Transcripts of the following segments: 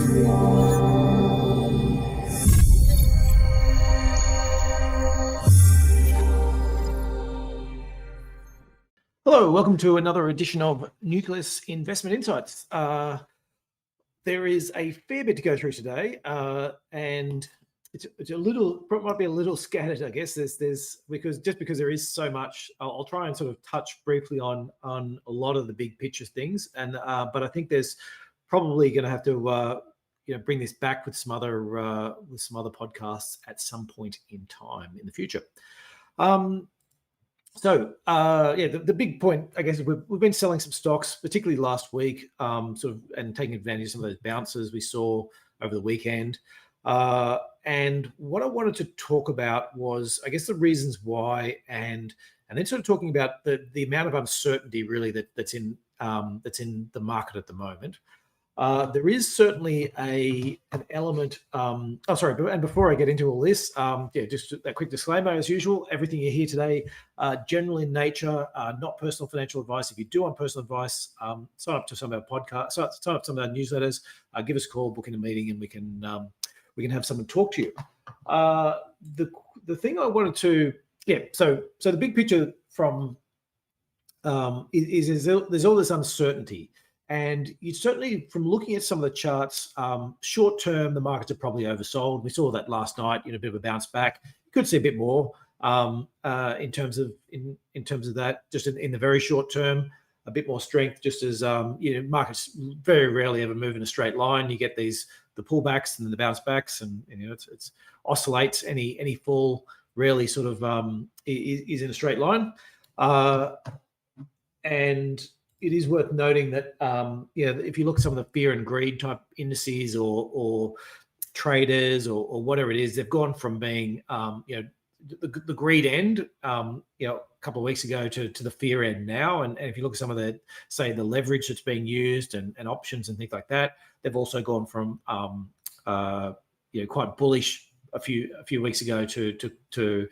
Hello, welcome to another edition of Nucleus Investment Insights. There is a fair bit to go through today, and it's a little, might be a little scattered, I guess. There's because there is so much. I'll try and sort of touch briefly on a lot of the big picture things, and but I think there's probably going to have to bring this back with some other podcasts at some point in time in the future. The big point, I guess, is we've been selling some stocks, particularly last week, and taking advantage of some of those bounces we saw over the weekend. And what I wanted to talk about was, I guess, the reasons why, and then sort of talking about the amount of uncertainty really that's in the market at the moment. There is certainly an element. And before I get into all this, just a quick disclaimer as usual. Everything you hear today, general in nature, not personal financial advice. If you do want personal advice, sign up to some of our podcasts, sign up to some of our newsletters. Give us a call, book in a meeting, and we can have someone talk to you. The thing I wanted to so the big picture from is there's all this uncertainty. And you certainly, from looking at some of the charts, short term, the markets are probably oversold. We saw that last night, a bit of a bounce back. You could see a bit more in terms of that, just in the very short term, a bit more strength. Just as markets very rarely ever move in a straight line. You get the pullbacks and then the bounce backs, and it's oscillates. Any fall rarely sort of is in a straight line, and it is worth noting that if you look at some of the fear and greed type indices or traders or whatever it is, they've gone from being the greed end a couple of weeks ago to the fear end now. And if you look at some of the leverage that's being used and options and things like that, they've also gone from quite bullish a few weeks ago to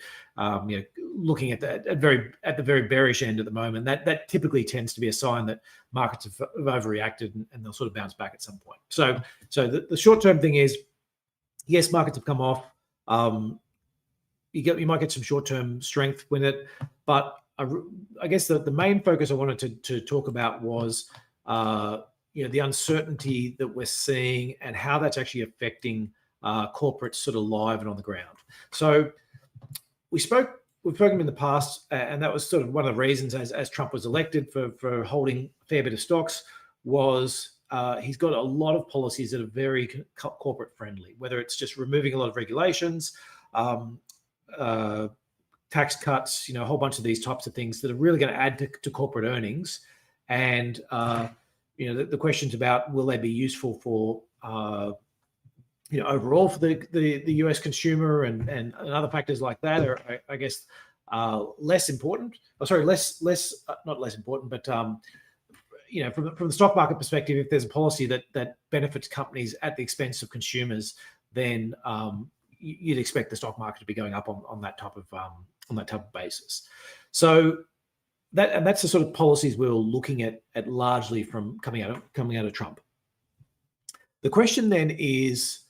looking at the very bearish end at the moment. That typically tends to be a sign that markets have overreacted and they'll sort of bounce back at some point. So the short term thing is, yes, markets have come off. You might get some short term strength with it, but I guess the main focus I wanted to talk about was the uncertainty that we're seeing and how that's actually affecting corporates sort of live and on the ground. So we've spoken in the past, and that was sort of one of the reasons as Trump was elected for holding a fair bit of stocks was he's got a lot of policies that are very corporate friendly, whether it's just removing a lot of regulations, tax cuts, a whole bunch of these types of things that are really going to add to corporate earnings. And the questions about will they be useful for overall for the US consumer and other factors like that are, I guess, less important. Not less important, but from the stock market perspective, if there's a policy that benefits companies at the expense of consumers, then you'd expect the stock market to be going up on that type of basis. So that's the sort of policies we were looking at largely from coming out of Trump. The question then is,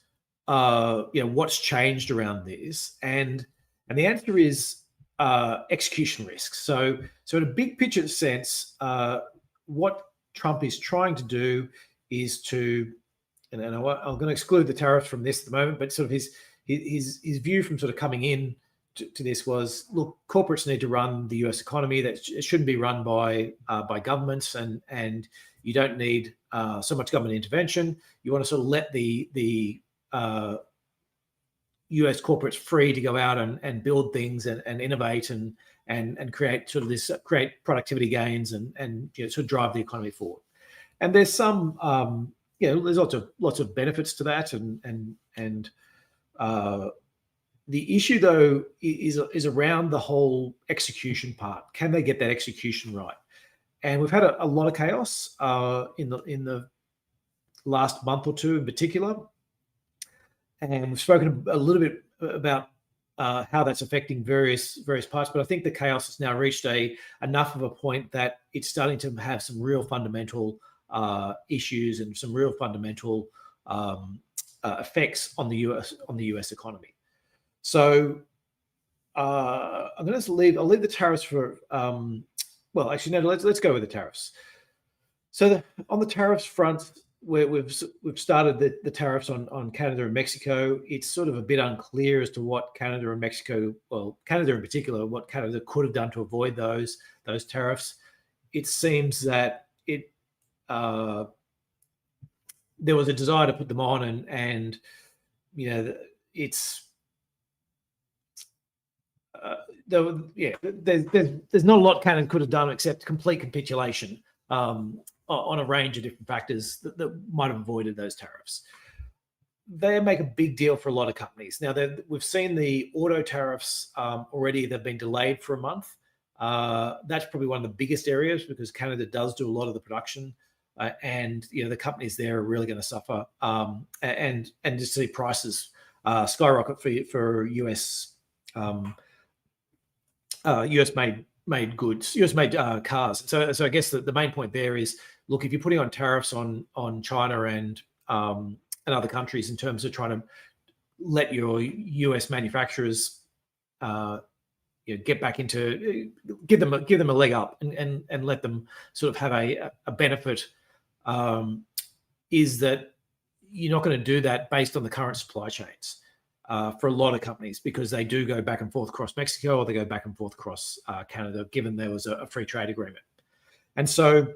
what's changed around this, and the answer is execution risks. So in a big picture sense, what Trump is trying to do is to, and I'm going to exclude the tariffs from this at the moment, but sort of his view from sort of coming in to this was, look, corporates need to run the US economy. That it shouldn't be run by governments, and you don't need so much government intervention. You want to sort of let the US corporates free to go out and build things and innovate and create sort of create productivity gains and sort of drive the economy forward. And there's some there's lots of benefits to that, and the issue though is around the whole execution part. Can they get that execution right? And we've had a lot of chaos in the last month or two in particular. And we've spoken a little bit about how that's affecting various parts, but I think the chaos has now reached enough of a point that it's starting to have some real fundamental issues and some real fundamental effects on the US economy. So I'm going to leave the tariffs for well, actually no, let's go with the tariffs. So on the tariffs front, where we've started the tariffs on Canada and Mexico, it's sort of a bit unclear as to what Canada and Mexico, well, Canada in particular, what Canada could have done to avoid those tariffs. It seems that there was a desire to put them on, and you know, it's there's not a lot Canada could have done except complete capitulation on a range of different factors that might have avoided those tariffs. They make a big deal for a lot of companies. Now, we've seen the auto tariffs already. They've been delayed for a month. That's probably one of the biggest areas because Canada does do a lot of the production, and the companies there are really going to suffer, and just see prices skyrocket for US made goods, US made cars. So I guess the main point there is, look, if you're putting on tariffs on China and other countries in terms of trying to let your US manufacturers get back into, give them a leg up and let them sort of have a benefit, is that you're not going to do that based on the current supply chains for a lot of companies, because they do go back and forth across Mexico, or they go back and forth across Canada, given there was a free trade agreement. And so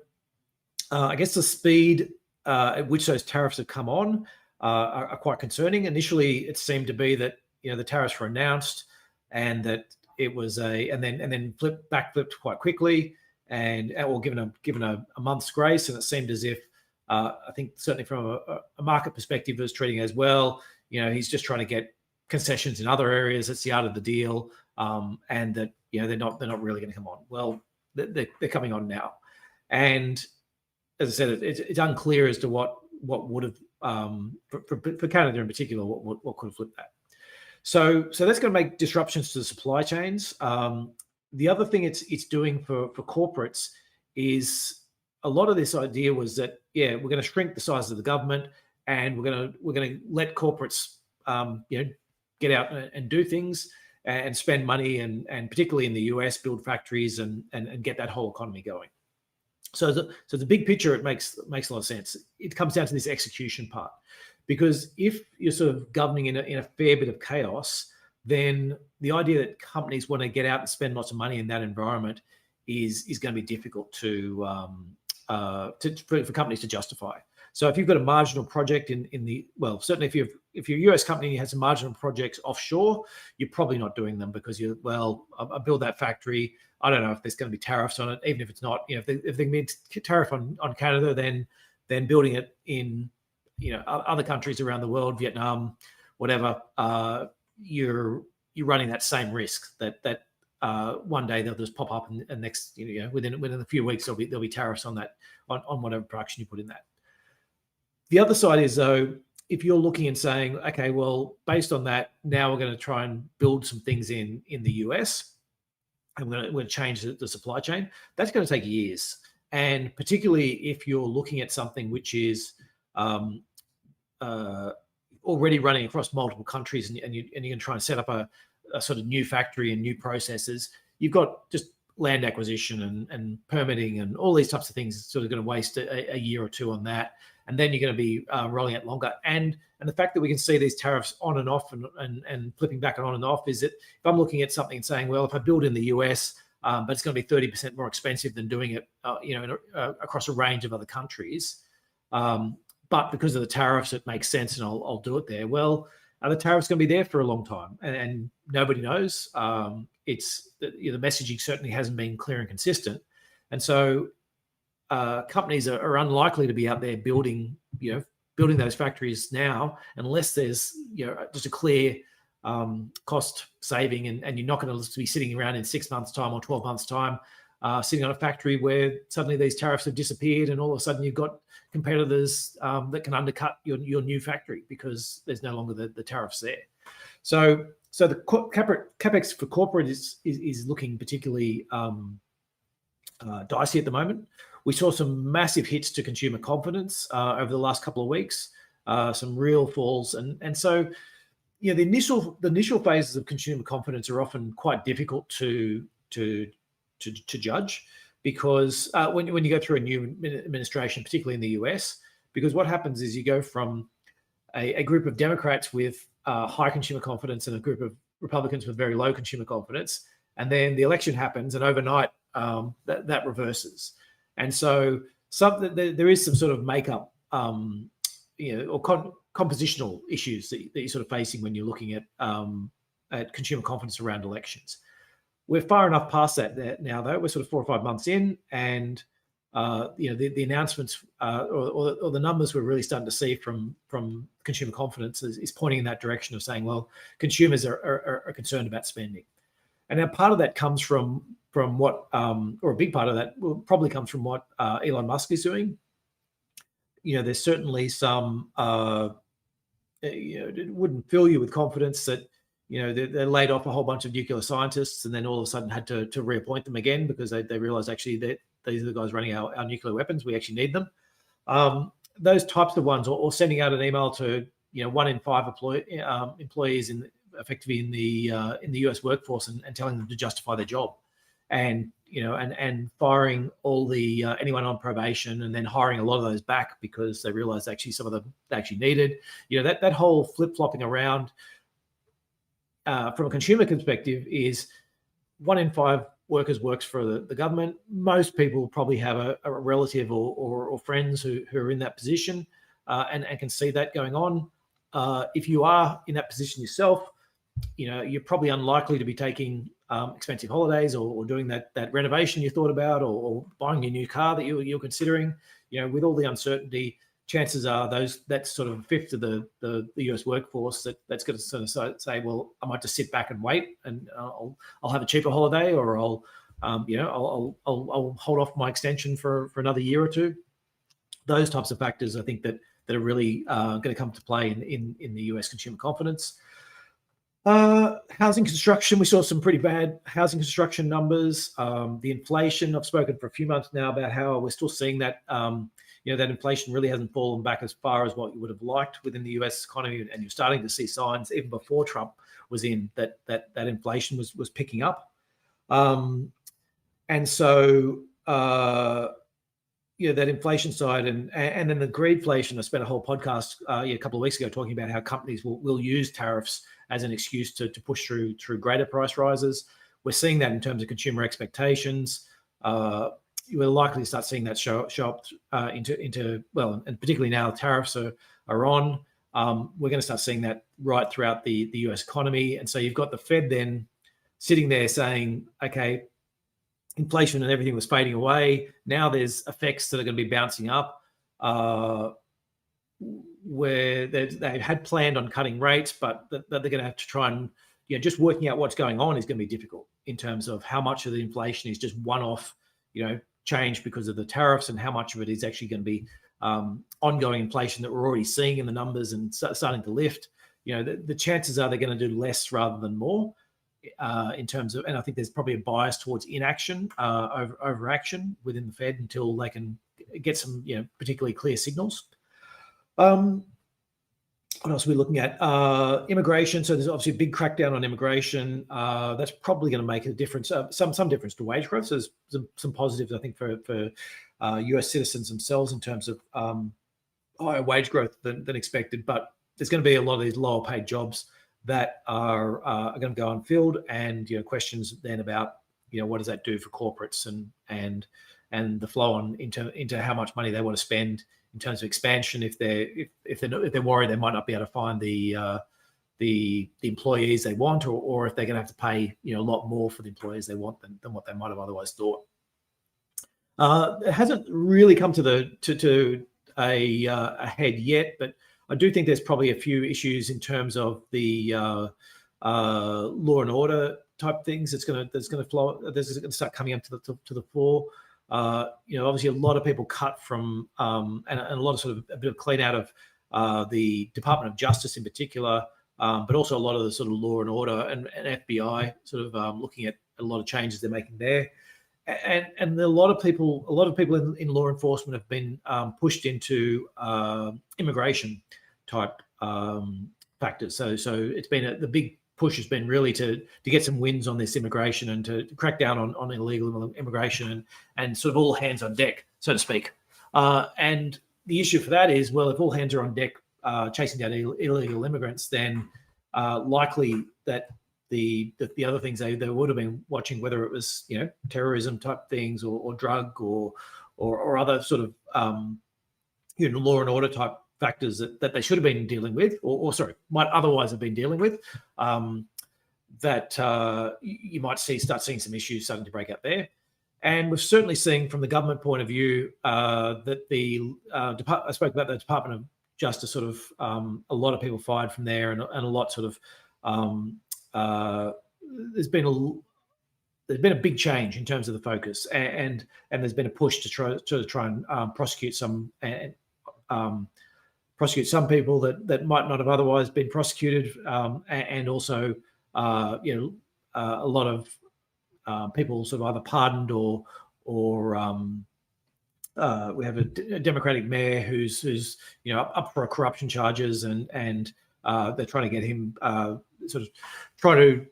I guess the speed at which those tariffs have come on are quite concerning. Initially, it seemed to be that the tariffs were announced and that it was and then backflipped quite quickly, and given a month's grace, and it seemed as if I think certainly from a market perspective, it was treating as well. He's just trying to get concessions in other areas. That's the art of the deal, and that they're not really going to come on. Well, they're coming on now, and as I said, it's unclear as to what would have for Canada in particular what could have flipped that. So that's going to make disruptions to the supply chains. The other thing it's doing for corporates is, a lot of this idea was that we're going to shrink the size of the government, and we're going to let corporates get out and do things and spend money, and particularly in the US, build factories and get that whole economy going. So the big picture, it makes a lot of sense. It comes down to this execution part, because if you're sort of governing in a fair bit of chaos, then the idea that companies want to get out and spend lots of money in that environment is going to be difficult for companies to justify. So if you've got a marginal project certainly if you're a US company and you have some marginal projects offshore, you're probably not doing them because I build that factory. I don't know if there's going to be tariffs on it. Even if it's not, if they mean tariff on Canada, then building it in other countries around the world, Vietnam, whatever, you're running that same risk that one day they'll just pop up and next within a few weeks there'll be tariffs on that on whatever production you put in that. The other side is, though, if you're looking and saying, okay, well, based on that, now we're going to try and build some things in the US, and we're going to change the supply chain, that's going to take years. And particularly if you're looking at something which is already running across multiple countries, and you're going to try and set up a sort of new factory and new processes, you've got just land acquisition and permitting and all these types of things sort of going to waste a year or two on that. And then you're going to be rolling it longer. And the fact that we can see these tariffs on and off and flipping back on and off is that if I'm looking at something and saying, well, if I build in the US, but it's going to be 30% more expensive than doing it, across a range of other countries, but because of the tariffs, it makes sense and I'll do it there. Well, the tariff's going to be there for a long time, and nobody knows. The messaging certainly hasn't been clear and consistent, and so companies are unlikely to be out there building those factories now unless there's just a clear cost saving, and you're not going to be sitting around in 6 months' time or 12 months' time sitting on a factory where suddenly these tariffs have disappeared, and all of a sudden you've got competitors that can undercut your new factory because there's no longer the tariffs there. So the capex for corporate is looking particularly dicey at the moment. We saw some massive hits to consumer confidence over the last couple of weeks. some real falls, and so the initial phases of consumer confidence are often quite difficult to judge, because when you go through a new administration, particularly in the US, because what happens is you go from a group of Democrats with high consumer confidence and a group of Republicans with very low consumer confidence, and then the election happens, and overnight that reverses. And so there is some sort of makeup, or compositional issues that you're sort of facing when you're looking at consumer confidence around elections. We're far enough past that now, though. We're sort of 4 or 5 months in, and the announcements or the numbers we're really starting to see from consumer confidence is pointing in that direction of saying, well, consumers are concerned about spending. And now part of that comes from what, or a big part of that will probably comes from what Elon Musk is doing. There's certainly some, it wouldn't fill you with confidence that, they laid off a whole bunch of nuclear scientists and then all of a sudden had to reappoint them again because they realized actually that these are the guys running our nuclear weapons. We actually need them. Those types of ones, or sending out an email to 1 in 5 employees effectively in the US workforce and telling them to justify their job, and firing all the anyone on probation, and then hiring a lot of those back because they realized actually some of them they actually needed. That whole flip-flopping around from a consumer perspective is 1 in 5 workers works for the government. Most people probably have a relative or friends who are in that position and can see that going on. If you are in that position yourself, you're probably unlikely to be taking expensive holidays or doing that renovation you thought about, or buying a new car that you're considering. With all the uncertainty, chances are that's sort of a fifth of the US workforce that's going to sort of say, well, I might just sit back and wait, and I'll have a cheaper holiday, or I'll hold off my extension for another year or two. Those types of factors, I think, that are really going to come to play in the US consumer confidence. Housing construction, we saw some pretty bad housing construction numbers. The inflation, I've spoken for a few months now about how we're still seeing that, that inflation really hasn't fallen back as far as what you would have liked within the US economy. And you're starting to see signs, even before Trump was in, that inflation was picking up. And so, that inflation side and then the greedflation. I spent a whole podcast a couple of weeks ago talking about how companies will use tariffs as an excuse to push through greater price rises. We're seeing that in terms of consumer expectations. We're likely to start seeing that show up into and particularly now tariffs are on. We're going to start seeing that right throughout the US economy. And so you've got the Fed then sitting there saying, okay, inflation and everything was fading away. Now there's effects that are going to be bouncing up, where they had planned on cutting rates, but that they're going to have to try and, just working out what's going on is going to be difficult in terms of how much of the inflation is just one-off, change because of the tariffs, and how much of it is actually going to be ongoing inflation that we're already seeing in the numbers and starting to lift. The chances are they're going to do less rather than more. In terms of, and I think there's probably a bias towards inaction over action within the Fed until they can get some, particularly clear signals. What else are we looking at? Immigration. So there's obviously a big crackdown on immigration. That's probably going to make a difference, some difference to wage growth. So there's some positives, I think, for US citizens themselves in terms of higher wage growth than expected. But there's going to be a lot of these lower paid jobs that are going to go unfilled, and questions then about what does that do for corporates and the flow on into how much money they want to spend in terms of expansion. If they're worried they might not be able to find the employees they want, or if they're going to have to pay a lot more for the employees they want than what they might have otherwise thought. It hasn't really come to a head yet, but I do think there's probably a few issues in terms of the law and order type things. There's going to start coming up to the fore. Obviously a lot of people cut from and a lot of sort of a bit of clean out of the Department of Justice in particular, but also a lot of the sort of law and order and FBI sort of looking at a lot of changes they're making there. And a lot of people in law enforcement have been pushed into immigration. type factors. So it's been the big push has been really to get some wins on this immigration and to crack down on illegal immigration and sort of all hands on deck, so to speak. And the issue for that is, well, if all hands are on deck chasing down illegal immigrants, then likely that the other things they would have been watching, whether it was terrorism type things or drug or other sort of law and order type factors that they should have been dealing with, or sorry, might otherwise have been dealing with, that you might start seeing some issues starting to break out there. And we're certainly seeing from the government point of view that I spoke about the Department of Justice, sort of a lot of people fired from there, and a lot sort of there's been a big change in terms of the focus, and there's been a push to try and prosecute some people that might not have otherwise been prosecuted, and also a lot of people sort of either pardoned or we have a Democratic mayor who's up for corruption charges, and they're trying to get him sort of try to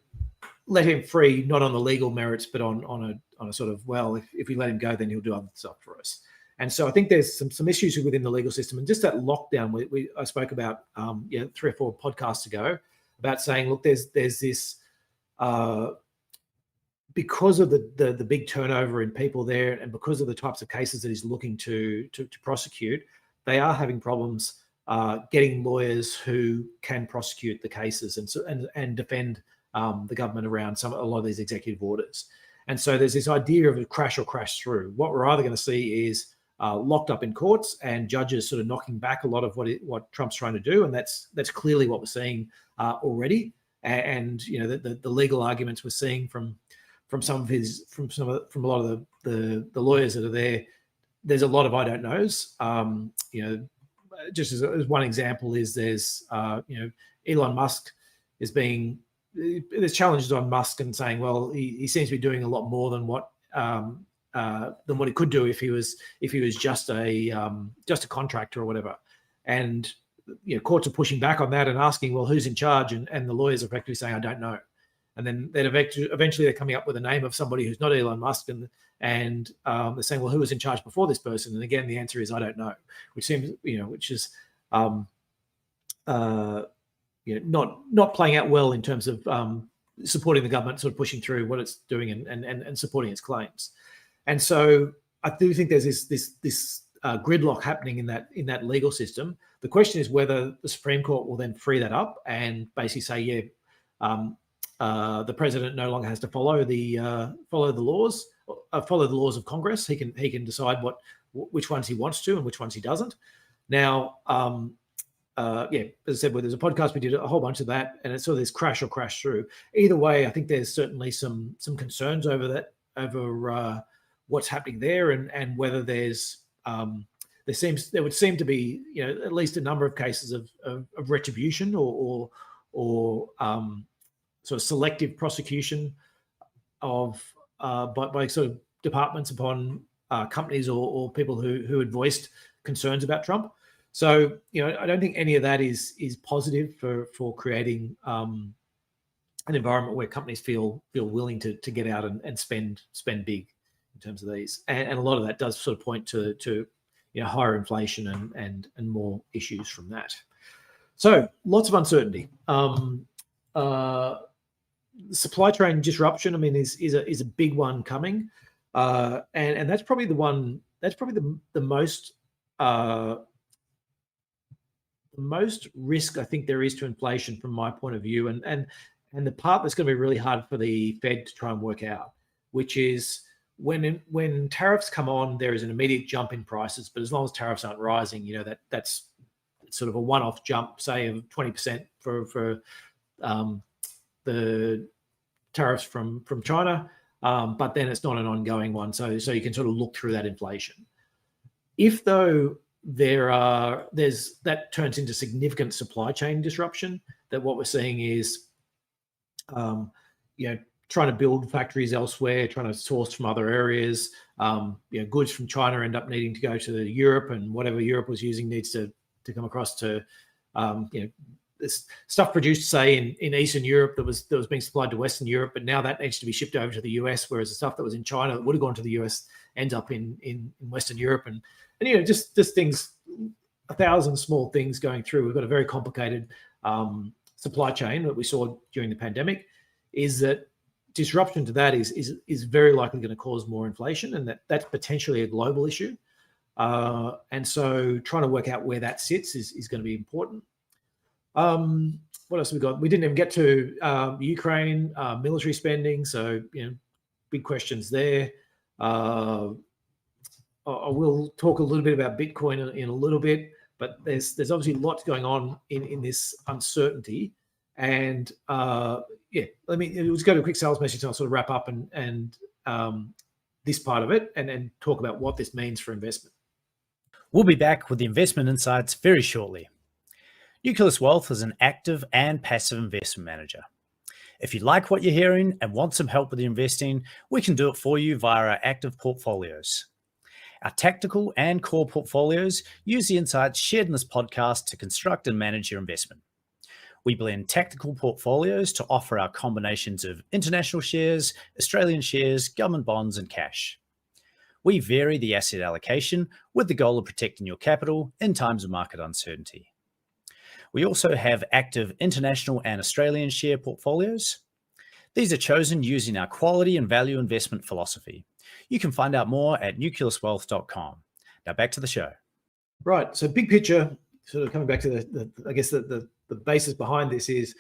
let him free, not on the legal merits, but on a sort of, well, if we let him go, then he'll do other stuff for us. And so I think there's some issues within the legal system, and just that lockdown I spoke about 3 or 4 podcasts ago about saying, look, there's this because of the big turnover in people there, and because of the types of cases that he's looking to prosecute, they are having problems getting lawyers who can prosecute the cases and defend the government around a lot of these executive orders. And so there's this idea of a crash or crash through. What we're either going to see is locked up in courts and judges sort of knocking back a lot of what Trump's trying to do, and that's clearly what we're seeing already. And the legal arguments we're seeing from a lot of the lawyers that are there, there's a lot of I don't knows. Just as one example is there's Elon Musk there's challenges on Musk and saying, well, he seems to be doing a lot more than what he could do if he was just a contractor or whatever. And courts are pushing back on that and asking, well, who's in charge? And the lawyers are effectively saying, I don't know. And then eventually they're coming up with a name of somebody who's not Elon Musk, and they're saying, well, who was in charge before this person? And again, the answer is I don't know, which seems which is not playing out well in terms of supporting the government, sort of pushing through what it's doing and supporting its claims. And so I do think there's this gridlock happening in that legal system. The question is whether the Supreme Court will then free that up and basically say, the president no longer has to follow the laws of Congress. He can decide which ones he wants to and which ones he doesn't. Now, as I said, there's a podcast, we did a whole bunch of that, and it's sort of this crash or crash through. Either way, I think there's certainly some concerns over what's happening there, and whether there would seem to be at least a number of cases of retribution or sort of selective prosecution by sort of departments upon companies or people who had voiced concerns about Trump. So I don't think any of that is positive for creating an environment where companies feel willing to get out and spend big in terms of these, and a lot of that does sort of point to higher inflation and more issues from that. So lots of uncertainty. Supply chain disruption, I mean, is a big one coming, and that's probably the one. That's probably the most risk I think there is to inflation from my point of view, and the part that's going to be really hard for the Fed to try and work out, which is when tariffs come on, there is an immediate jump in prices, but as long as tariffs aren't rising, that's sort of a one-off jump, say of 20% for the tariffs from China, but then it's not an ongoing one, so you can sort of look through that inflation. If though that turns into significant supply chain disruption, that what we're seeing is trying to build factories elsewhere, trying to source from other areas, goods from China end up needing to go to Europe, and whatever Europe was using needs to come across to this stuff produced, say, in Eastern Europe that was being supplied to Western Europe, but now that needs to be shipped over to the US, whereas the stuff that was in China that would have gone to the US ends up in Western Europe, and just things, 1,000 small things going through. We've got a very complicated supply chain that we saw during the pandemic. Is that disruption to that is very likely going to cause more inflation, and that's potentially a global issue. And so trying to work out where that sits is going to be important. What else have we got? We didn't even get to Ukraine military spending, so big questions there. I will talk a little bit about Bitcoin in a little bit, but there's obviously lots going on in this uncertainty. And let's go to a quick sales message and I'll sort of wrap up and this part of it and then talk about what this means for investment. We'll be back with the investment insights very shortly. Nucleus Wealth is an active and passive investment manager. If you like what you're hearing and want some help with your investing, we can do it for you via our active portfolios. Our tactical and core portfolios use the insights shared in this podcast to construct and manage your investment. We blend tactical portfolios to offer our combinations of international shares, Australian shares, government bonds, and cash. We vary the asset allocation with the goal of protecting your capital in times of market uncertainty. We also have active international and Australian share portfolios. These are chosen using our quality and value investment philosophy. You can find out more at nucleuswealth.com. Now back to the show. Right. So big picture, sort of coming back to the basis behind this is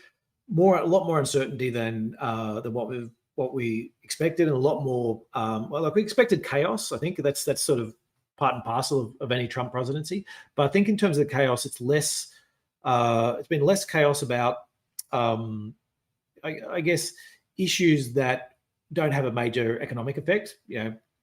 a lot more uncertainty than what we expected, and a lot more. We expected chaos. I think that's sort of part and parcel of any Trump presidency. But I think in terms of the chaos, it's less. It's been less chaos about, I guess, issues that don't have a major economic effect.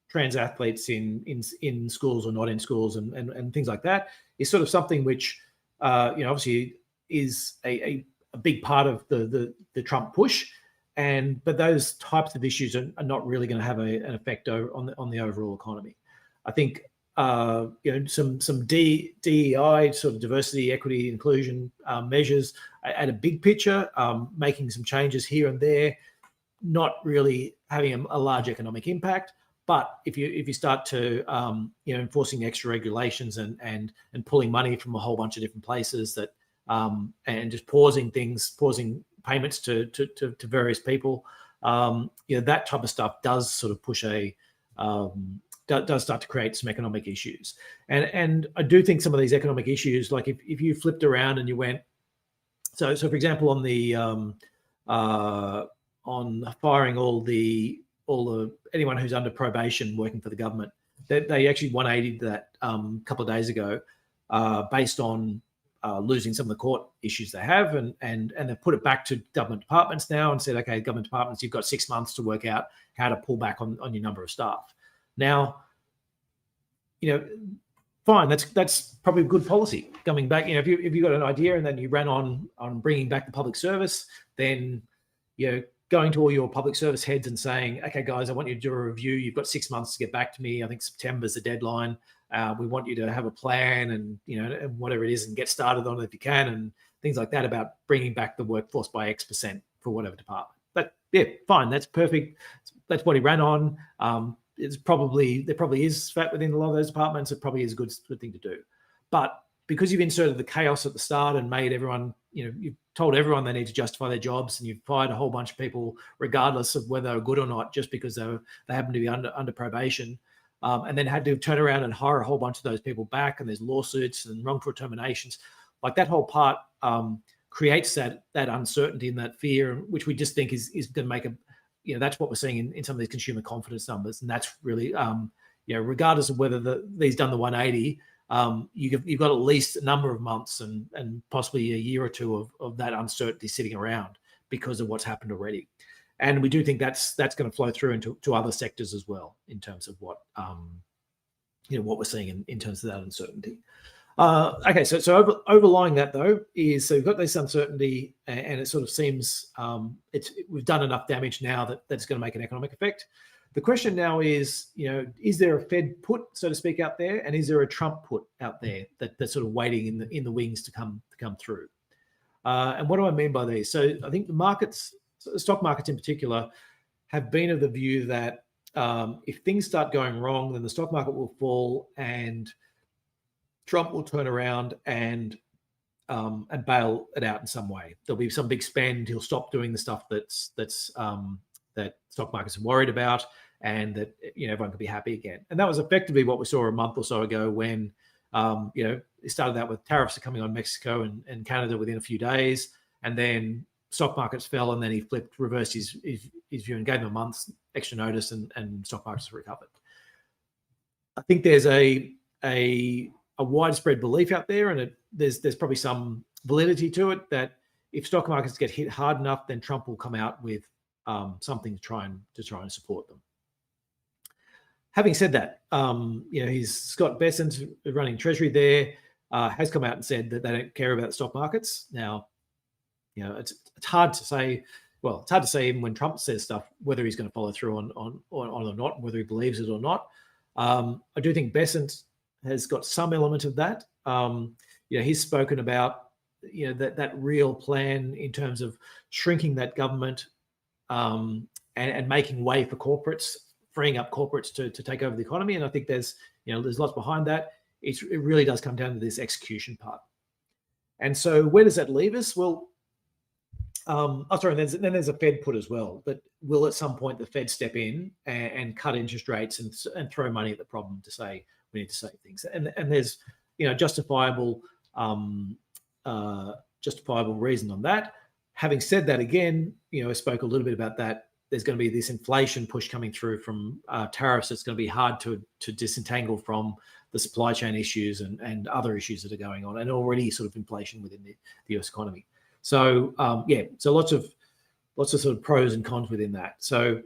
Trans athletes in schools or not in schools, and things like that is sort of something which, obviously is a big part of the Trump push, but those types of issues are not really going to have an effect on the overall economy. I think. Some DEI, sort of diversity, equity, inclusion measures at a big picture, making some changes here and there, not really having a large economic impact. But if you start to enforcing extra regulations and pulling money from a whole bunch of different places that and just pausing payments to various people, that type of stuff does sort of push does start to create some economic issues. And I do think some of these economic issues, like if you flipped around and you went, so for example, on the on firing all the anyone who's under probation working for the government, they actually 180'd that a couple of days ago, based on losing some of the court issues they have, and they've put it back to government departments now and said, okay, government departments, you've got 6 months to work out how to pull back on your number of staff. Now, fine. That's probably good policy. Coming back, if you got an idea and then you ran on bringing back the public service, then going to all your public service heads and saying, okay, guys, I want you to do a review. You've got 6 months to get back to me. I think September's the deadline. We want you to have a plan and and whatever it is, and get started on it if you can, and things like that about bringing back the workforce by X% for whatever department. But yeah, fine. That's perfect. That's what he ran on. There probably is fat within a lot of those departments. It probably is a good thing to do. But because you've inserted the chaos at the start and made everyone, you've told everyone they need to justify their jobs, and you've fired a whole bunch of people regardless of whether they're good or not, just because they happen to be under probation, and then had to turn around and hire a whole bunch of those people back, and there's lawsuits and wrongful terminations. Like that whole part creates that uncertainty and that fear, which we just think is going to make that's what we're seeing in some of these consumer confidence numbers. And that's really, regardless of whether these done the 180, you've got at least a number of months and possibly a year or two of that uncertainty sitting around because of what's happened already. And we do think that's going to flow through into other sectors as well in terms of what we're seeing in terms of that uncertainty. Okay, so overlying that though is, so you've got this uncertainty, and it sort of seems we've done enough damage now that that's going to make an economic effect. The question now is, is there a Fed put, so to speak, out there, and is there a Trump put out there that's sort of waiting in the wings to come through? And what do I mean by these? So I think the stock markets in particular, have been of the view that if things start going wrong, then the stock market will fall and Trump will turn around and bail it out in some way. There'll be some big spend. He'll stop doing the stuff that stock markets are worried about, and that everyone can be happy again. And that was effectively what we saw a month or so ago when it started out with tariffs coming on Mexico and Canada within a few days, and then stock markets fell, and then he reversed his view and gave them a month's extra notice, and stock markets recovered. I think there's a widespread belief out there, and there's probably some validity to it, that if stock markets get hit hard enough, then Trump will come out with something to try and support them. Having said that, Scott Bessent, running Treasury there, has come out and said that they don't care about the stock markets. Now, it's hard to say. Well, it's hard to say even when Trump says stuff whether he's going to follow through on or not, whether he believes it or not. I do think Bessent has got some element of that. He's spoken about that real plan in terms of shrinking that government and making way for corporates, freeing up corporates to take over the economy. And I think there's lots behind that. It really does come down to this execution part. And so where does that leave us? Well, then there's a Fed put as well. But will at some point the Fed step in and cut interest rates and throw money at the problem to say we need to save things? And there's justifiable reason on that. Having said that, again, I spoke a little bit about that. There's going to be this inflation push coming through from tariffs. It's going to be hard to disentangle from the supply chain issues and other issues that are going on, and already sort of inflation within the US economy. So so lots of sort of pros and cons within that. So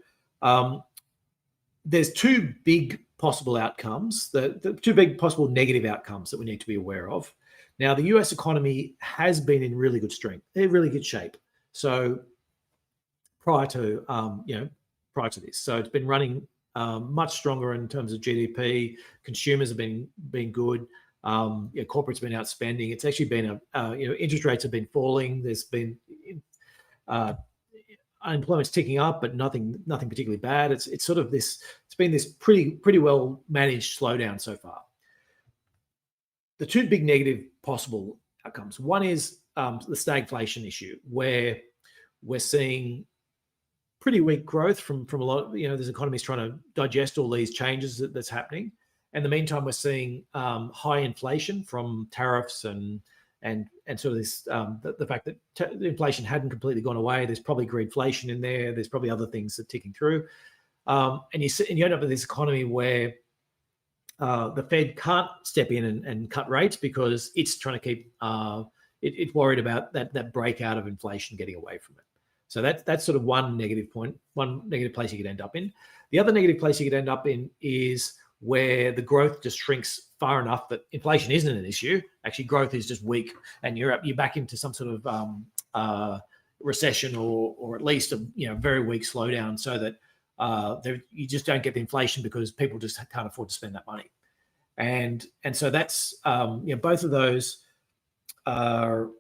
there's two big possible outcomes, the two big possible negative outcomes that we need to be aware of. Now, the US economy has been in really good strength, in really good shape. So prior to this, so it's been running much stronger in terms of GDP. Consumers have been good. Corporates have been outspending. It's actually been interest rates have been falling. There's been unemployment's ticking up, but nothing particularly bad. It's sort of this. It's been this pretty well managed slowdown so far. The two big negative possible outcomes. One is the stagflation issue, where we're seeing pretty weak growth from a lot of, there's economies trying to digest all these changes that's happening. In the meantime, we're seeing high inflation from tariffs and sort of this the fact that the inflation hadn't completely gone away. There's probably greedflation in there. There's probably other things that are ticking through, and you end up with this economy where the Fed can't step in and cut rates because it's trying to keep it's worried about that breakout of inflation getting away from it. So that's sort of one negative point, one negative place you could end up in. The other negative place you could end up in is where the growth just shrinks far enough that inflation isn't an issue. Actually, growth is just weak, and you're back into some sort of recession or at least a very weak slowdown, so that you just don't get the inflation because people just can't afford to spend that money. And so that's both of those are.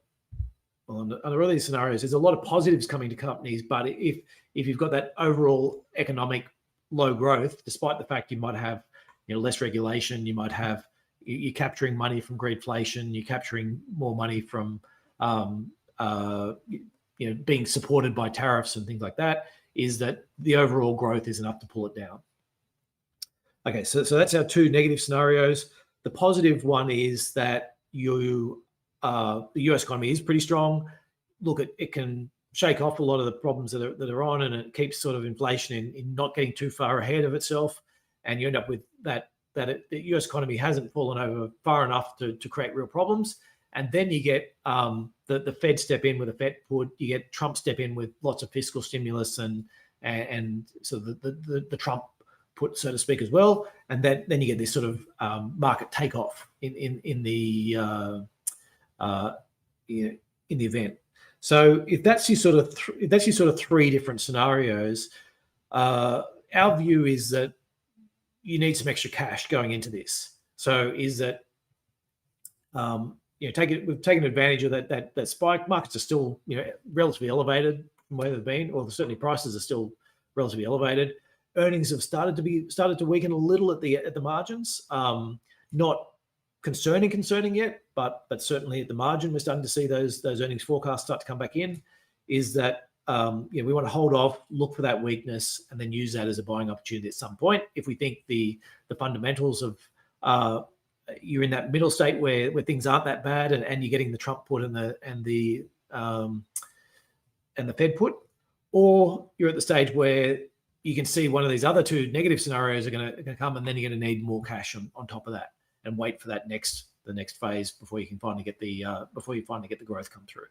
Under all these scenarios, there's a lot of positives coming to companies, but if you've got that overall economic low growth, despite the fact you might have less regulation, you might have you're capturing money from greedflation, you're capturing more money from being supported by tariffs and things like that, is that the overall growth is enough to pull it down. Okay, so that's our two negative scenarios. The positive one is that the US economy is pretty strong. Look, it can shake off a lot of the problems that are on, and it keeps sort of inflation in not getting too far ahead of itself. And you end up with the US economy hasn't fallen over far enough to create real problems. And then you get the Fed step in with a Fed put. You get Trump step in with lots of fiscal stimulus and so the Trump put, so to speak, as well. And then you get this sort of market takeoff in the event. So if that's your sort of three different scenarios, our view is that you need some extra cash going into this. So is that we've taken advantage of that spike. Markets are still relatively elevated from where they've been, or certainly prices are still relatively elevated. Earnings have started to weaken a little at the margins. Not concerning yet, but certainly at the margin, we're starting to see those earnings forecasts start to come back in. Is that we want to hold off, look for that weakness, and then use that as a buying opportunity at some point. If we think the fundamentals of you're in that middle state where things aren't that bad, and you're getting the Trump put and the Fed put, or you're at the stage where you can see one of these other two negative scenarios are going to come, and then you're going to need more cash on top of that, and wait for the next phase before you can finally get the growth come through.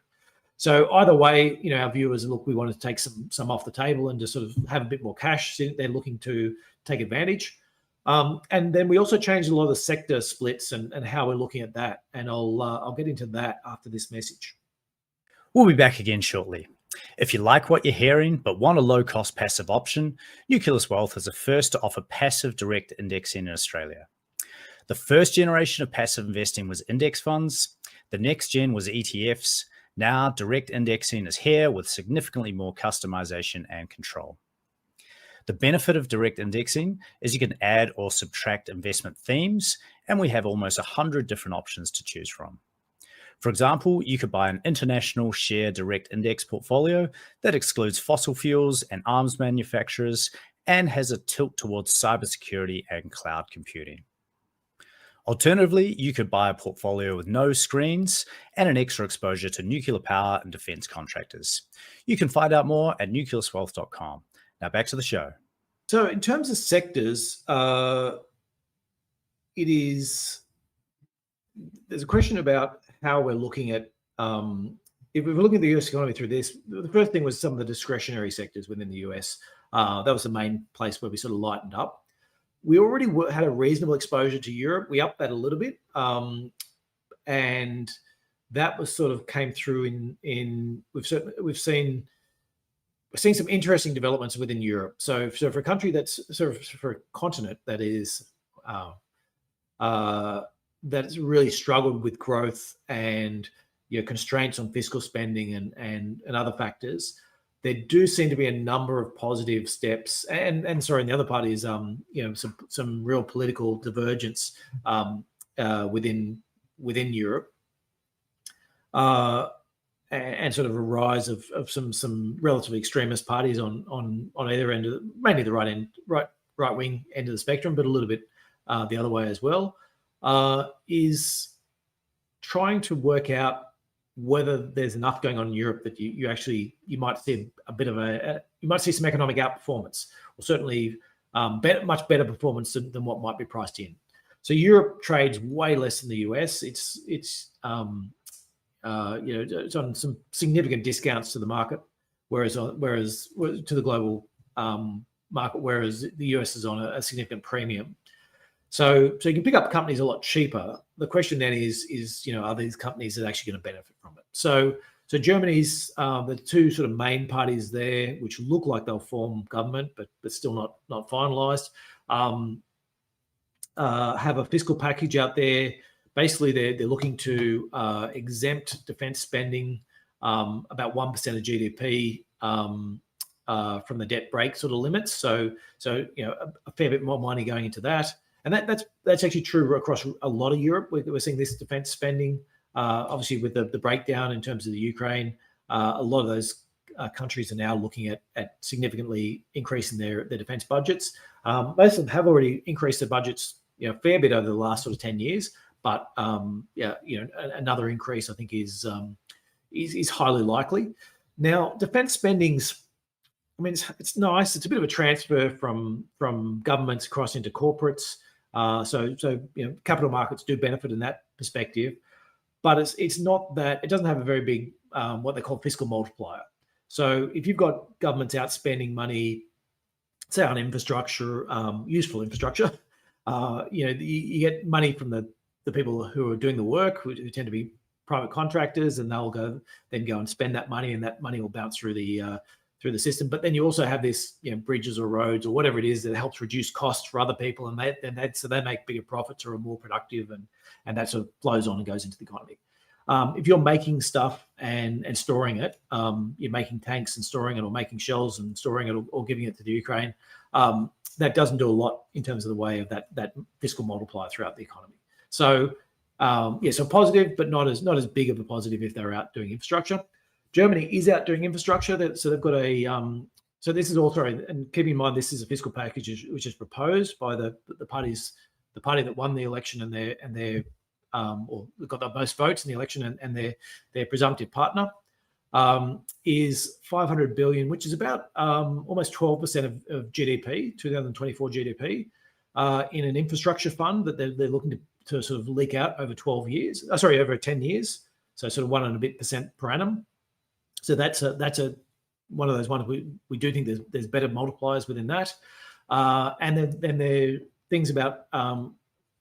So either way, our viewers look, we want to take some off the table and just sort of have a bit more cash. They're looking to take advantage. And then we also changed a lot of the sector splits and how we're looking at that. And I'll get into that after this message. We'll be back again shortly. If you like what you're hearing but want a low-cost passive option, Nucleus Wealth is the first to offer passive direct indexing in Australia. The first generation of passive investing was index funds. The next gen was ETFs. Now, direct indexing is here with significantly more customization and control. The benefit of direct indexing is you can add or subtract investment themes, and we have almost 100 different options to choose from. For example, you could buy an international share direct index portfolio that excludes fossil fuels and arms manufacturers and has a tilt towards cybersecurity and cloud computing. Alternatively, you could buy a portfolio with no screens and an extra exposure to nuclear power and defense contractors. You can find out more at nucleuswealth.com. Now back to the show. So in terms of sectors, there's a question about how we're looking at, if we're looking at the US economy through this, the first thing was some of the discretionary sectors within the US. That was the main place where we sort of lightened up. We already had a reasonable exposure to Europe. We upped that a little bit. And that was sort of came through we've seen some interesting developments within Europe. So for a country that's for a continent that is that's really struggled with growth and constraints on fiscal spending and other factors, there do seem to be a number of positive steps. And the other part is some real political divergence within Europe. And sort of a rise of some relatively extremist parties on either end of mainly the right wing end of the spectrum, but a little bit the other way as well, is trying to work out whether there's enough going on in Europe that you might see you might see some economic outperformance, or certainly much better performance than what might be priced in. So Europe trades way less than the US. It's on some significant discounts to the market, whereas to the global market, whereas the US is on a significant premium. So you can pick up companies a lot cheaper. The question then is are these companies that are actually going to benefit from it? So Germany's the two sort of main parties there, which look like they'll form government, but still not finalised, have a fiscal package out there. Basically, they're looking to exempt defence spending about 1% of GDP from the debt break sort of limits. So a fair bit more money going into that. And that's actually true across a lot of Europe. We're seeing this defense spending, obviously with the breakdown in terms of the Ukraine. A lot of those countries are now looking at significantly increasing their defense budgets. Most of them have already increased their budgets, a fair bit over the last sort of 10 years. But another increase I think is highly likely. Now, defense spending's, I mean, it's nice. It's a bit of a transfer from governments across into corporates. So capital markets do benefit in that perspective, but it's not that it doesn't have a very big what they call fiscal multiplier. So if you've got governments out spending money, say on infrastructure, useful infrastructure, you get money from the people who are doing the work, who tend to be private contractors, and they'll go and spend that money, and that money will bounce through the through the system. But then you also have this, bridges or roads or whatever it is that helps reduce costs for other people, and so they make bigger profits or are more productive, and that sort of flows on and goes into the economy. If you're making stuff and storing it, you're making tanks and storing it, or making shells and storing it, or giving it to the Ukraine, that doesn't do a lot in terms of the way of that fiscal multiplier throughout the economy. So so positive, but not as big of a positive if they're out doing infrastructure. Germany is out doing infrastructure, so they've got a so this is also, and keep in mind this is a fiscal package which is proposed by the party that won the election and their or got the most votes in the election, and their presumptive partner, is 500 billion, which is about almost 12% of GDP, 2024 GDP, in an infrastructure fund that they're looking to sort of leak out over 12 years. Over 10 years. So sort of 1 and a bit % per annum. So that's a one of those ones we do think there's better multipliers within that. And then there are things about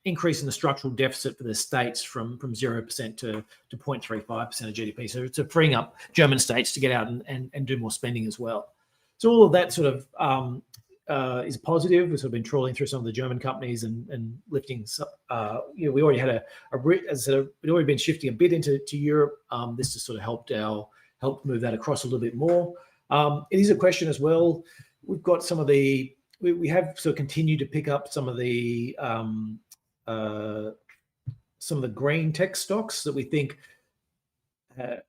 increasing the structural deficit for the states from 0% to 0.35% of GDP. So it's freeing up German states to get out and do more spending as well. So all of that sort of is positive. We've sort of been trawling through some of the German companies and lifting. We already had as I said, we'd already been shifting a bit into Europe. This just sort of helped move that across a little bit more. It is a question as well. We've got some of the we have sort of continued to pick up some of the green tech stocks that we think are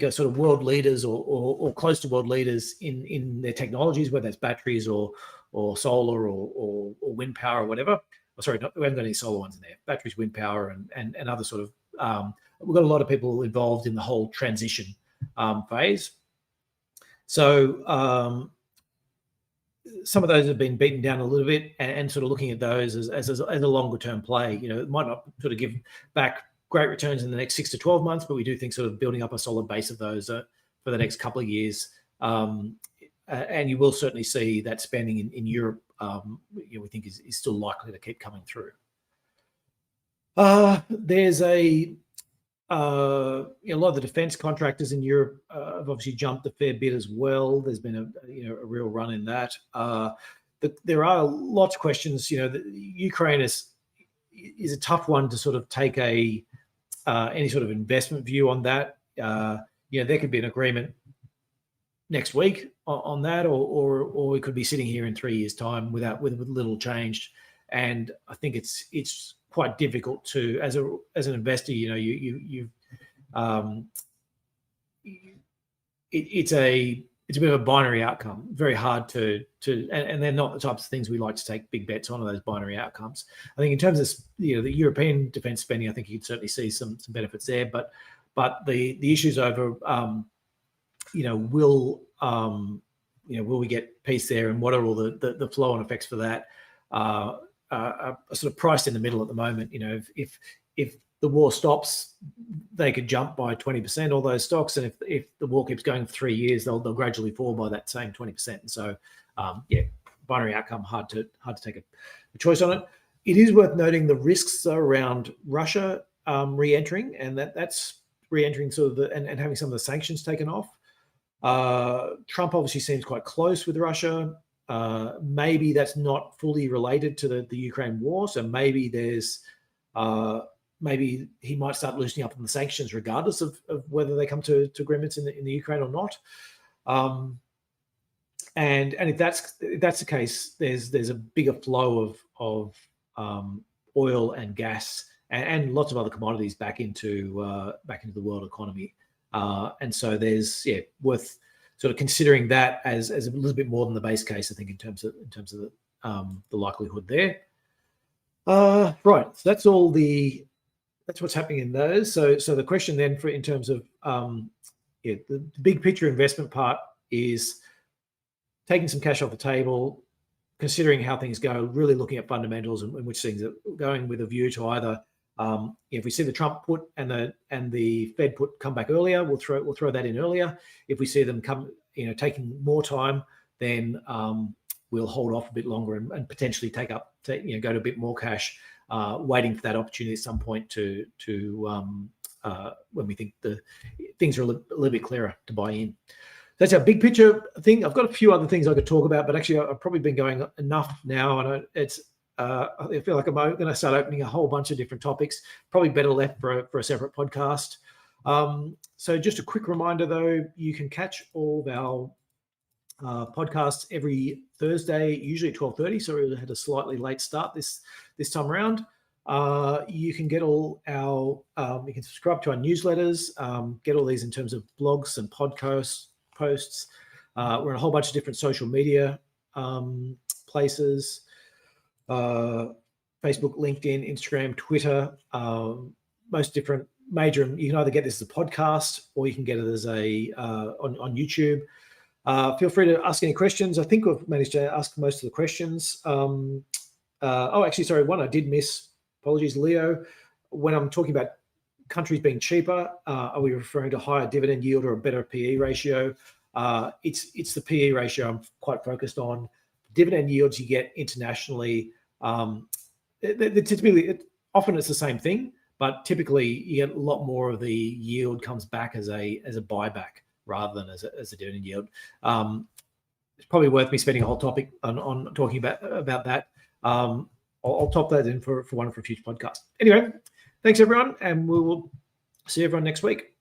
sort of world leaders or close to world leaders in their technologies, whether it's batteries or solar or wind power or whatever. We haven't got any solar ones in there. Batteries, wind power, and other sort of. We've got a lot of people involved in the whole transition phase. So some of those have been beaten down a little bit, and sort of looking at those as a longer term play. It might not sort of give back great returns in the next 6 to 12 months, but we do think sort of building up a solid base of those for the next couple of years. And you will certainly see that spending in Europe, we think is still likely to keep coming through. There's a lot of the defence contractors in Europe have obviously jumped a fair bit as well. There's been a real run in that. There are lots of questions. The Ukraine is a tough one to sort of take any sort of investment view on that. There could be an agreement next week on that, or we could be sitting here in 3 years' time with little changed. And I think it's quite difficult to, as an investor, it's a bit of a binary outcome. Very hard to and they're not the types of things we like to take big bets on, those binary outcomes. I think in terms of the European defence spending, I think you can certainly see some benefits there. But the issues over will we get peace there, and what are all the flow on effects for that? Are sort of priced in the middle at the moment. If the war stops, they could jump by 20%, all those stocks, and if the war keeps going for 3 years, they'll gradually fall by that same 20%. And so, binary outcome, hard to take a choice on it. It is worth noting the risks around Russia re-entering, and that's re-entering sort of and having some of the sanctions taken off. Trump obviously seems quite close with Russia. Maybe that's not fully related to the Ukraine war. So maybe there's maybe he might start loosening up on the sanctions regardless of whether they come to agreements in the Ukraine or not. And if that's the case, there's a bigger flow of oil and gas and lots of other commodities back into the world economy. And so there's worth sort of considering that as a little bit more than the base case, I think, in terms of the likelihood there. Right. So that's what's happening in those. So the question then in terms of the big picture investment part is taking some cash off the table, considering how things go, really looking at fundamentals and which things are going, with a view to either if we see the Trump put and the Fed put come back earlier, we'll throw that in earlier. If we see them come, taking more time, then we'll hold off a bit longer and potentially go to a bit more cash, waiting for that opportunity at some point to when we think the things are a little bit clearer to buy in. That's our big picture thing. I've got a few other things I could talk about, but actually I've probably been going enough now, and I feel like I'm going to start opening a whole bunch of different topics. Probably better left for a separate podcast. So just a quick reminder, though, you can catch all of our podcasts every Thursday, usually at 12:30. So we had a slightly late start this time around. You can get all our, you can subscribe to our newsletters, get all these in terms of blogs and podcasts, posts. We're in a whole bunch of different social media places, Facebook, LinkedIn, Instagram, Twitter, most different major. You can either get this as a podcast or you can get it as a on YouTube. Feel free to ask any questions. I think we've managed to ask most of the questions. Actually, sorry, one I did miss. Apologies, Leo. When I'm talking about countries being cheaper, are we referring to higher dividend yield or a better PE ratio? It's the PE ratio I'm quite focused on. Dividend yields you get internationally, typically, often it's the same thing, but typically you get a lot more of the yield comes back as a buyback rather than as a dividend yield. It's probably worth me spending a whole topic on talking about that. I'll top that in for one for a future podcast. Anyway, thanks everyone, and we will see everyone next week.